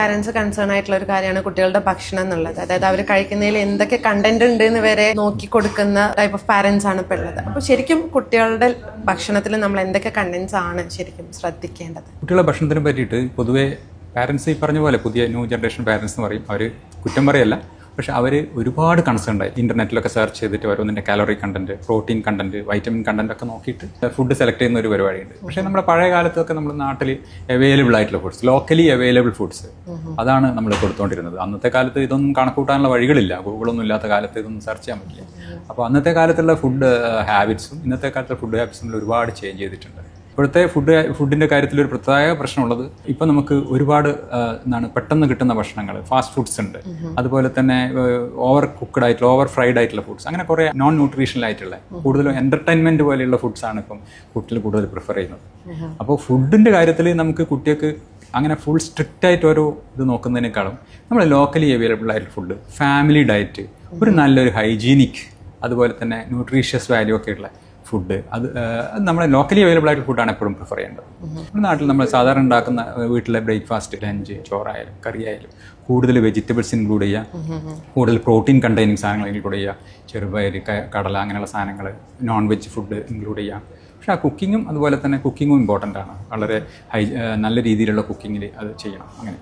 Parents concern ആയിട്ടുള്ള ഒരു കാര്യമാണ് കുട്ടികളുടെ ഭക്ഷണം എന്നുള്ളത്. അതായത് അവർ കഴിക്കുന്നതിൽ എന്തൊക്കെ കണ്ടന്റ് ഉണ്ട് എന്ന് വരെ നോക്കി കൊടുക്കുന്ന ടൈപ്പ് ഓഫ് പാരന്റ്സ് ആണ് ഇപ്പോൾ ഉള്ളത്. അപ്പോൾ ശരിക്കും കുട്ടികളുടെ ഭക്ഷണത്തിൽ നമ്മൾ എന്തൊക്കെ കണ്ടന്റ്സ് ആണ് ശരിക്കും ശ്രദ്ധിക്കേണ്ടത്? കുട്ടികളുടെ ഭക്ഷണത്തിനെ പറ്റിയിട്ട് പൊതുവേ പാരന്റ്സ് ഈ പറഞ്ഞ പോലെ പുതിയ ന്യൂ ജനറേഷൻ പാരന്റ്സ് എന്ന് പറയും, അവർ കുറ്റം പറയല്ല, പക്ഷെ അവർ ഒരുപാട് കൺസേൺ ആയി ഇൻ്റർനെറ്റിലൊക്കെ സെർച്ച് ചെയ്തിട്ട് ഓരോന്നിൻ്റെ calorie content, protein content, vitamin content ഒക്കെ നോക്കിയിട്ട് ഫുഡ് സെലക്ട് ചെയ്യുന്ന ഒരു പരിപാടിയുണ്ട്. പക്ഷേ നമ്മുടെ പഴയ കാലത്തൊക്കെ നമ്മുടെ നാട്ടിൽ അവൈലബിൾ ആയിട്ടുള്ള ഫുഡ്സ്, ലോക്കലി അവൈലബിൾ ഫുഡ്സ്, അതാണ് നമ്മൾ കൊടുത്തുകൊണ്ടിരുന്നത്. അന്നത്തെ കാലത്ത് ഇതൊന്നും കണക്കൂട്ടാനുള്ള വഴികളില്ല, ഗൂഗിളൊന്നും ഇല്ലാത്ത കാലത്ത് ഇതൊന്നും സെർച്ച് ചെയ്യാൻ പറ്റില്ല. അപ്പോൾ അന്നത്തെ കാലത്തുള്ള ഫുഡ് ഹാബിറ്റ്സും ഇന്നത്തെ കാലത്തുള്ള ഫുഡ് ഹാബിറ്റ്സും ഒരുപാട് ചേഞ്ച് ചെയ്തിട്ടുണ്ട്. ഇപ്പോഴത്തെ ഫുഡിൻ്റെ കാര്യത്തിൽ ഒരു പ്രത്യേക പ്രശ്നമുള്ളത്, ഇപ്പം നമുക്ക് ഒരുപാട് പെട്ടെന്ന് കിട്ടുന്ന ഭക്ഷണങ്ങൾ, ഫാസ്റ്റ് ഫുഡ്സ് ഉണ്ട്, അതുപോലെ തന്നെ ഓവർ കുക്ക്ഡ് ആയിട്ടുള്ള, ഓവർ ഫ്രൈഡ് ആയിട്ടുള്ള ഫുഡ്സ്, അങ്ങനെ കുറേ നോൺ ന്യൂട്രീഷണൽ ആയിട്ടുള്ള കൂടുതലും എൻ്റർടൈൻമെൻറ്റ് പോലെയുള്ള ഫുഡ്സാണ് ഇപ്പം കുട്ടികൾ കൂടുതൽ പ്രിഫർ ചെയ്യുന്നത്. അപ്പോൾ ഫുഡിൻ്റെ കാര്യത്തിൽ നമുക്ക് കുട്ടികൾക്ക് അങ്ങനെ ഫുൾ സ്ട്രിക്റ്റ് ആയിട്ട് ഓരോ ഇത് നോക്കുന്നതിനേക്കാളും നമ്മൾ ലോക്കലി അവൈലബിൾ ആയിട്ടുള്ള ഫുഡ്, ഫാമിലി ഡയറ്റ്, ഒരു നല്ലൊരു ഹൈജീനിക്, അതുപോലെ തന്നെ ന്യൂട്രീഷ്യസ് വാല്യൂ ഒക്കെ ഉള്ള ഫുഡ്, അത് നമ്മൾ ലോക്കലി അവൈലബിൾ ആയിട്ടുള്ള ഫുഡാണ് എപ്പോഴും പ്രിഫർ ചെയ്യേണ്ടത്. നമ്മുടെ നാട്ടിൽ നമ്മൾ സാധാരണ ഉണ്ടാക്കുന്ന വീട്ടിലെ ബ്രേക്ക്ഫാസ്റ്റ്, ലഞ്ച്, ചോറായാലും കറി ആയാലും കൂടുതൽ വെജിറ്റബിൾസ് ഇൻക്ലൂഡ് ചെയ്യുക, കൂടുതൽ പ്രോട്ടീൻ കണ്ടെയ്നിങ് സാധനങ്ങൾ ഇൻക്ലൂഡ് ചെയ്യുക, ചെറുപയർ, കടല, അങ്ങനെയുള്ള സാധനങ്ങൾ, നോൺ വെജ് ഫുഡ് ഇൻക്ലൂഡ് ചെയ്യുക. പക്ഷേ ആ കുക്കിങ്ങും അതുപോലെ തന്നെ കുക്കിങ്ങും ഇമ്പോർട്ടൻ്റ് ആണ്. വളരെ നല്ല രീതിയിലുള്ള കുക്കിങ്ങിൽ അത് ചെയ്യണം. അങ്ങനെ